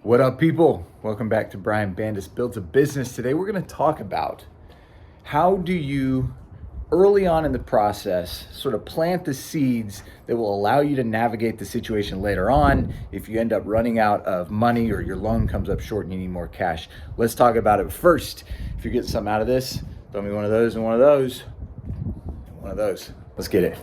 What up, people? Welcome back to Bandas Builds a Business. Today we're going to talk about how do you early on in the process sort of plant the seeds that will allow you to navigate the situation later on if you end up running out of money or your loan comes up short and you need more cash. Let's talk about it first. If you're getting something out of this, throw me one of those and one of those. One of those. Let's get it.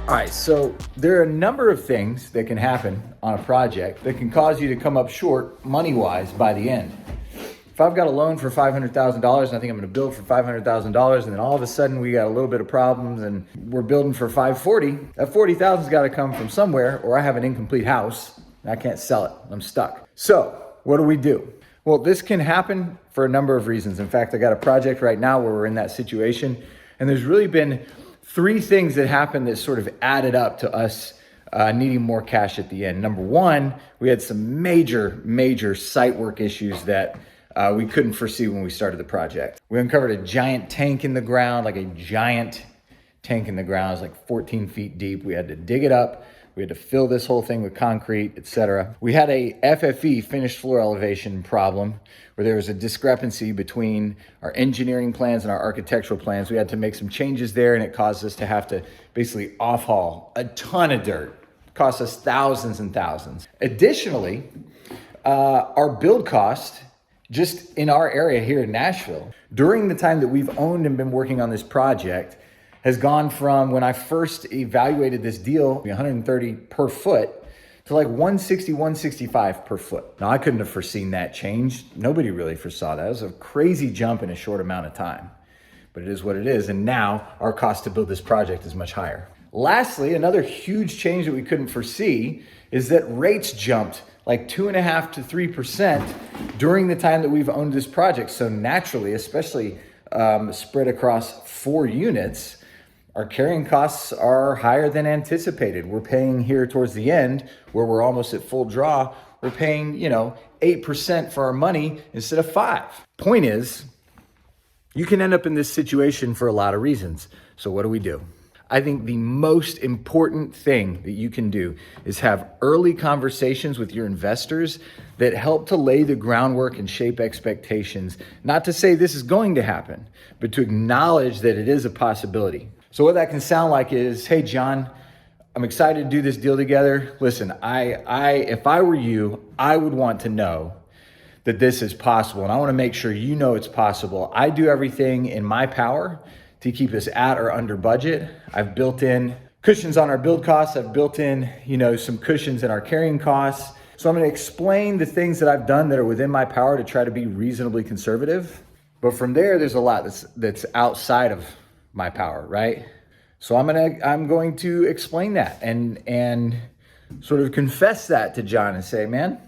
All right, so there are a number of things that can happen on a project that can cause you to come up short money-wise by the end. If I've got a loan for $500,000 and I think I'm gonna build for $500,000 and then all of a sudden we got a little bit of problems and we're building for $540,000, that $40,000's gotta come from somewhere, or I have an incomplete house and I can't sell it, I'm stuck. So what do? Well, this can happen for a number of reasons. In fact, I got a project right now where we're in that situation, and there's really been three things that happened that sort of added up to us needing more cash at the end. Number one, we had some major site work issues that we couldn't foresee when we started the project. We uncovered a giant tank in the ground, like a giant tank in the ground. It was like 14 feet deep. We had to dig it up. We had to fill this whole thing with concrete, etc. We had a FFE, finished floor elevation problem, where there was a discrepancy between our engineering plans and our architectural plans. We had to make some changes there, and it caused us to have to basically off-haul a ton of dirt. It cost us thousands and thousands. Additionally, our build cost, just in our area here in Nashville, during the time that we've owned and been working on this project, has gone from when I first evaluated this deal, $130 per foot, to like $160, $165 per foot. Now, I couldn't have foreseen that change. Nobody really foresaw that. It was a crazy jump in a short amount of time, but it is what it is. And now our cost to build this project is much higher. Lastly, another huge change that we couldn't foresee is that rates jumped like 2.5% to 3% during the time that we've owned this project. So naturally, especially spread across 4 units, our carrying costs are higher than anticipated. We're paying here towards the end, where we're almost at full draw, we're paying, 8% for our money instead of 5%. Point is, you can end up in this situation for a lot of reasons. So what do? I think the most important thing that you can do is have early conversations with your investors that help to lay the groundwork and shape expectations. Not to say this is going to happen, but to acknowledge that it is a possibility. So what that can sound like is, hey, John, I'm excited to do this deal together. Listen, if I were you, I would want to know that this is possible. And I want to make sure you know it's possible. I do everything in my power to keep us at or under budget. I've built in cushions on our build costs. I've built in, some cushions in our carrying costs. So I'm going to explain the things that I've done that are within my power to try to be reasonably conservative. But from there's a lot that's outside of my power, right? So I'm going to explain that and sort of confess that to John and say, man,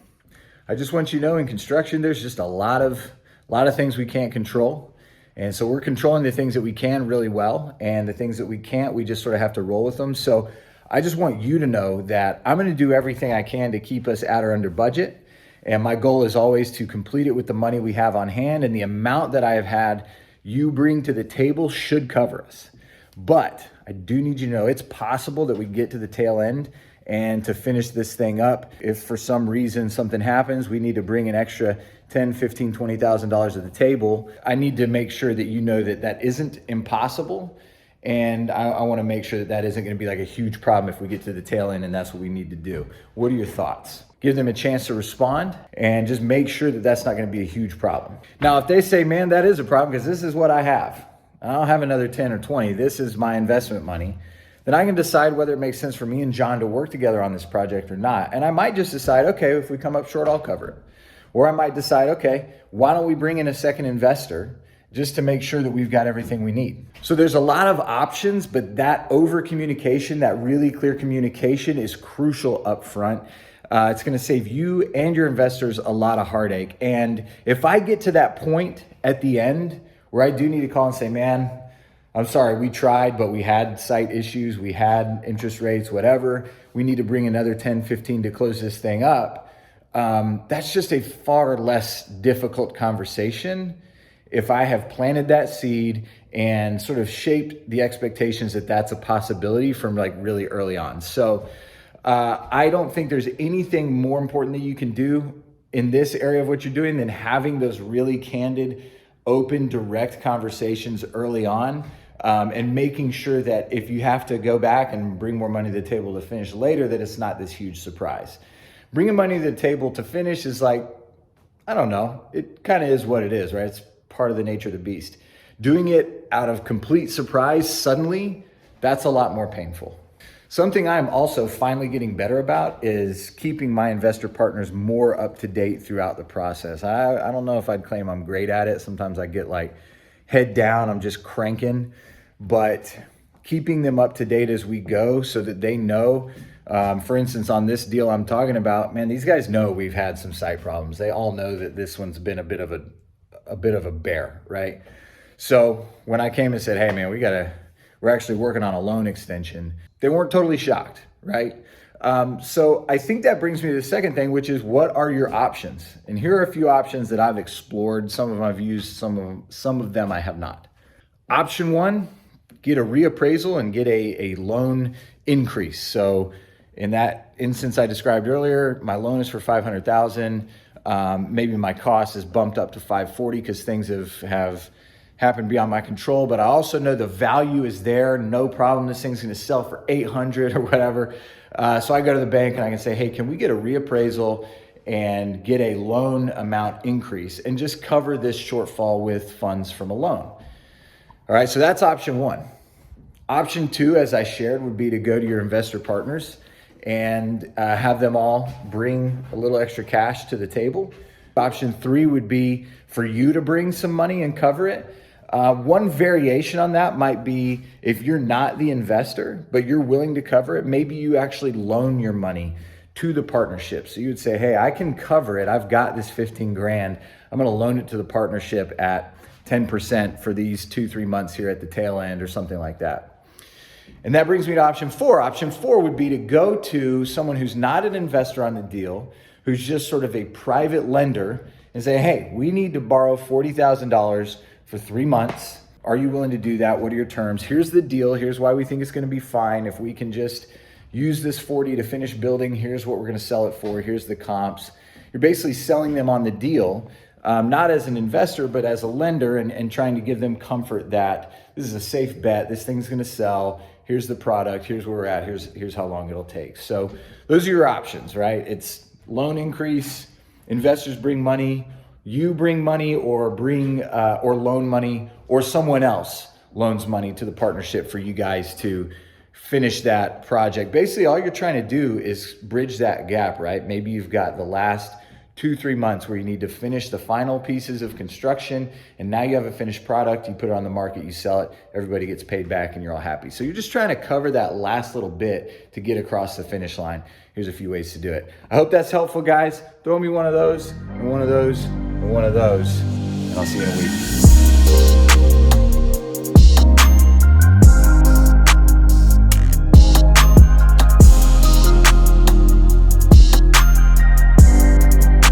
I just want you to know, in construction, there's just a lot of things we can't control. And so we're controlling the things that we can really well, and the things that we can't, we just sort of have to roll with them. So I just want you to know that I'm going to do everything I can to keep us at or under budget. And my goal is always to complete it with the money we have on hand, and the amount that I have had you bring to the table should cover us. But I do need you to know it's possible that we get to the tail end and to finish this thing up. If for some reason something happens, we need to bring an extra $10,000, $15,000, $20,000 to the table. I need to make sure that you know that isn't impossible. And I want to make sure that isn't going to be like a huge problem if we get to the tail end and that's what we need to do. What are your thoughts? Give them a chance to respond and just make sure that that's not going to be a huge problem. Now, if they say, man, that is a problem because this is what I have, I don't have another 10 or 20, this is my investment money, then I can decide whether it makes sense for me and John to work together on this project or not. And I might just decide, okay, if we come up short, I'll cover it. Or I might decide, okay, why don't we bring in a second investor just to make sure that we've got everything we need. So there's a lot of options, but that over communication, that really clear communication is crucial up front. It's going to save you and your investors a lot of heartache. And if I get to that point at the end where I do need to call and say, man, I'm sorry, we tried, but we had site issues, we had interest rates, whatever, we need to bring another 10, 15 to close this thing up. That's just a far less difficult conversation if I have planted that seed and sort of shaped the expectations that that's a possibility from like really early on. So I don't think there's anything more important that you can do in this area of what you're doing than having those really candid, open, direct conversations early on, and making sure that if you have to go back and bring more money to the table to finish later, that it's not this huge surprise. Bringing money to the table to finish is like, I don't know, it kind of is what it is, right? It's part of the nature of the beast. Doing it out of complete surprise suddenly, that's a lot more painful. Something I'm also finally getting better about is keeping my investor partners more up to date throughout the process. I don't know if I'd claim I'm great at it. Sometimes I get like head down, I'm just cranking, but keeping them up to date as we go so that they know. For instance, on this deal I'm talking about, man, these guys know we've had some site problems. They all know that this one's been a bit of a bear, right? So when I came and said, hey man, we're actually working on a loan extension, they weren't totally shocked, right? So I think that brings me to the second thing, which is what are your options? And here are a few options that I've explored. Some of them I've used, some of them I have not. Option one, get a reappraisal and get a loan increase. So in that instance I described earlier, my loan is for $500,000. Maybe my cost is bumped up to $540,000 because things have happened beyond my control, but I also know the value is there. No problem. This thing's going to sell for $800,000 or whatever. So I go to the bank and I can say, hey, can we get a reappraisal and get a loan amount increase and just cover this shortfall with funds from a loan? All right. So that's option one. Option two, as I shared, would be to go to your investor partners and have them all bring a little extra cash to the table. Option three would be for you to bring some money and cover it. One variation on that might be if you're not the investor, but you're willing to cover it, maybe you actually loan your money to the partnership. So you would say, hey, I can cover it. I've got this 15 grand. I'm going to loan it to the partnership at 10% for these 2-3 months here at the tail end or something like that. And that brings me to option four. Option four would be to go to someone who's not an investor on the deal, who's just sort of a private lender, and say, hey, we need to borrow $40,000 for 3 months. Are you willing to do that? What are your terms? Here's the deal. Here's why we think it's going to be fine. If we can just use this 40 to finish building, here's what we're going to sell it for. Here's the comps. You're basically selling them on the deal, not as an investor, but as a lender, and trying to give them comfort that this is a safe bet. This thing's going to sell. Here's the product. Here's where we're at. Here's how long it'll take. So those are your options, right? It's loan increase, investors bring money, you bring money, or loan money, or someone else loans money to the partnership for you guys to finish that project. Basically, all you're trying to do is bridge that gap, right? Maybe you've got the last 2-3 months where you need to finish the final pieces of construction, and now you have a finished product, you put it on the market, you sell it, everybody gets paid back, and you're all happy. So you're just trying to cover that last little bit to get across the finish line. Here's a few ways to do it. I hope that's helpful, guys. Throw me one of those, and one of those, and one of those, and I'll see you in a week.